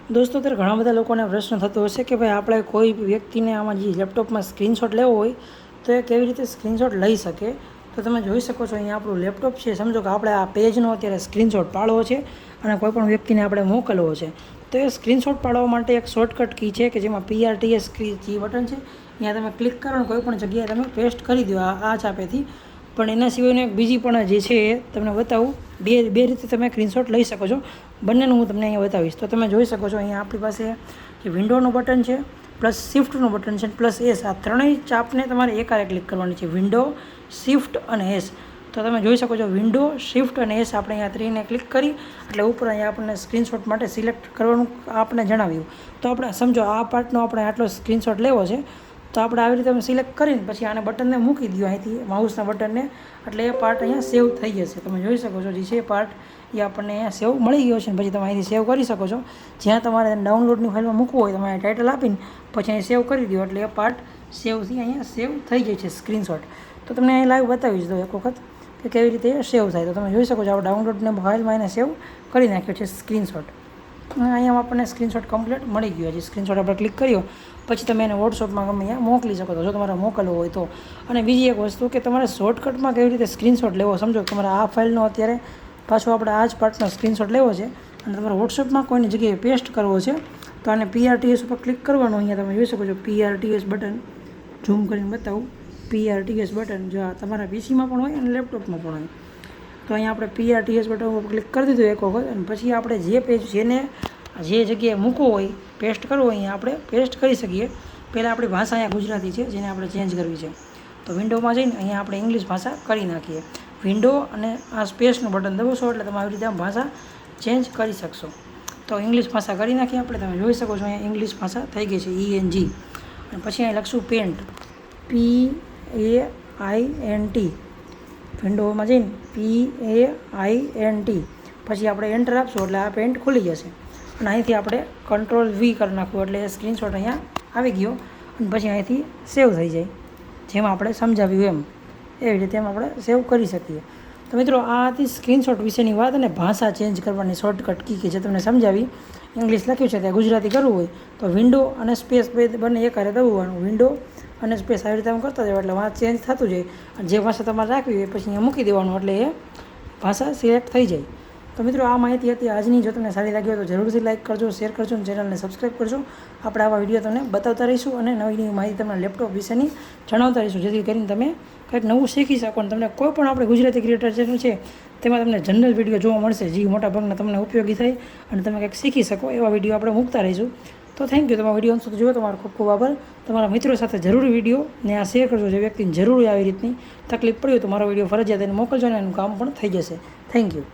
દોસ્તો, ત્યારે ઘણા બધા લોકોને પ્રશ્ન થતો હશે કે ભાઈ આપણે કોઈ વ્યક્તિને આમાં જે લેપટોપમાં સ્ક્રીનશોટ લેવો હોય તો એ કેવી રીતે સ્ક્રીનશોટ લઈ શકે. તો તમે જોઈ શકો છો અહીંયા આપણું લેપટોપ છે. સમજો કે આપણે આ પેજનો અત્યારે સ્ક્રીનશોટ પાડવો છે અને કોઈ પણ વ્યક્તિને આપણે મોકલવો છે. તો એ સ્ક્રીનશોટ પાડવા માટે એક શોર્ટકટ કી છે કે જેમાં PRTS જે બટન છે ત્યાં તમે ક્લિક કરો અને કોઈ પણ જગ્યાએ તમે પેસ્ટ કરી દો આ ચાપેથી. પણ એના સિવાયનું એક બીજી પણ જે છે એ તમને બતાવું. બે રીતે તમે સ્ક્રીનશોટ લઈ શકો છો. બંનેનું હું તમને અહીંયા બતાવીશ. તો તમે જોઈ શકો છો અહીંયા આપણી પાસે જે વિન્ડોનું બટન છે પ્લસ શિફ્ટનું બટન છે પ્લસ એસ, આ ત્રણેય ચાપને તમારે એકારે ક્લિક કરવાની છે. વિન્ડો, શિફ્ટ અને એસ. તો તમે જોઈ શકો છો વિન્ડો, શિફ્ટ અને એસ આપણે અહીંયા ત્રણેયને ક્લિક કરી એટલે ઉપર અહીંયા આપણને સ્ક્રીનશોટ માટે સિલેક્ટ કરવાનું આપણે જણાવ્યું. તો આપણે સમજો આ પાર્ટનો આપણે આટલો સ્ક્રીનશોટ લેવો છે તો આપણે આવી રીતે સિલેક્ટ કરીને પછી આને બટનને મૂકી દો અહીંથી માઉસના બટનને, એટલે એ પાર્ટ અહીંયા સેવ થઈ જશે. તમે જોઈ શકો છો જે છે પાર્ટ એ આપણને અહીંયા સેવ મળી ગયો છે. પછી તમે અહીંથી સેવ કરી શકો છો. જ્યાં તમારે ડાઉનલોડની ફાઇલમાં મૂકવું હોય તમે ટાઇટલ આપીને પછી અહીં સેવ કરી દો એટલે એ પાર્ટ સેવથી અહીંયા સેવ થઈ જાય છે સ્ક્રીનશોટ. તો તમને અહીં લાઈવ બતાવીશ દો એક વખત કે કેવી રીતે સેવ થાય. તો તમે જોઈ શકો છો આપણે ડાઉનલોડને ફાઇલમાં એને સેવ કરી નાખ્યો છે સ્ક્રીનશોટ. અહીંયા આપણને સ્ક્રીનશોટ કમ્પ્લીટ મળી ગયો છે. સ્ક્રીનશોટ આપણે ક્લિક કર્યો પછી તમે એને વોટ્સઅપમાં ગમે અહીંયા મોકલી શકો છો જો તમારે મોકલવો હોય તો. અને બીજી એક વસ્તુ કે તમારે શોર્ટકટમાં કેવી રીતે સ્ક્રીનશોટ લેવો. સમજો તમારે આ ફાઇલનો અત્યારે પાછો આપણે આ જ પાર્ટનો સ્ક્રીનશોટ લેવો છે અને તમારે વોટ્સઅપમાં કોઈની જગ્યાએ પેસ્ટ કરવો છે તો આને PRTS ઉપર ક્લિક કરવાનું. અહીંયા તમે જોઈ શકો છો PRTS બટન, ઝૂમ કરીને બતાવું. PRTS બટન જો તમારા પીસીમાં પણ હોય અને લેપટોપમાં પણ હોય. તો અહીંયા આપણે PRTS બટન ઉપર ક્લિક કરી દીધું એક વખત અને પછી આપણે જે પેજ જેને જે જગ્યાએ મૂકવો હોય પેસ્ટ કરવો હોય અહીંયા આપણે પેસ્ટ કરી શકીએ. પહેલાં આપણી ભાષા અહીંયા ગુજરાતી છે જેને આપણે ચેન્જ કરવી છે. તો વિન્ડોમાં જઈને અહીંયા આપણે ઇંગ્લિશ ભાષા કરી નાખીએ. વિન્ડો અને આ સ્પેસનું બટન દબાવશો એટલે તમે આવી રીતે ભાષા ચેન્જ કરી શકશો. તો ઇંગ્લિશ ભાષા કરી નાખીએ આપણે. તમે જોઈ શકો છો અહીંયા ઇંગ્લિશ ભાષા થઈ ગઈ છે ENG. અને પછી અહીં લખશું પેન્ટ, PAINT. વિન્ડોમાં જઈને PAINT પછી આપણે એન્ટર આપશું એટલે આ પેન્ટ ખુલી જશે. અને અહીંથી આપણે Ctrl+V કરી નાખવું એટલે એ સ્ક્રીનશોટ અહીંયા આવી ગયો અને પછી અહીંથી સેવ થઈ જાય. જેમ આપણે સમજાવ્યું એવી રીતે આપણે સેવ કરી શકીએ. તો મિત્રો આ હતી સ્ક્રીનશોટ વિશેની વાત અને ભાષા ચેન્જ કરવાની શોર્ટકટ કી કે જે તમને સમજાવી. ઇંગ્લિશ લખ્યું છે ત્યાં ગુજરાતી કરવું હોય તો વિન્ડો અને સ્પેસ બંને એકારે દબાવવાનું. વિન્ડો અને સ્પેસ આવી રીતે કરતા જાવ એટલે વાંચ ચેન્જ થતું જાય. અને જે ભાષા તમારે રાખવી હોય પછી અહીંયા મૂકી દેવાનું એટલે એ ભાષા સિલેક્ટ થઈ જાય. તો મિત્રો આ માહિતી હતી આજની. જો તમને સારી લાગી હોય તો જરૂરથી લાઇક કરજો, શેર કરજો અને ચેનલને સબસ્ક્રાઈબ કરજો. આપણે આવા વિડીયો તમને બતાવતા રહીશું અને નવી નવી માહિતી તમને લેપટોપ વિશેની જણાવતા રહીશું જેથી કરીને તમે કંઈક નવું શીખી શકો. અને તમને કોઈ પણ આપણે ગુજરાતી ક્રિએટર ચેનલ છે તેમાં તમને જનરલ વિડીયો જોવા મળશે જે મોટાભાગના તમને ઉપયોગી થાય અને તમે કંઈક શીખી શકો એવા વિડીયો આપણે મૂકતા રહીશું. તો થેન્ક યુ. તમારો વિડીયો અંત સુધી જોયો તમારો ખૂબ ખૂબ આભાર. તમારા મિત્રો સાથે જરૂરી વિડીયો ને આ શેર કરજો જે વ્યક્તિને જરૂર આવી રીતની તકલીફ પડી હોય તો મારો વિડીયો ફરજિયાત એને મોકલજો અને એનું કામ પણ થઈ જશે. Thank you.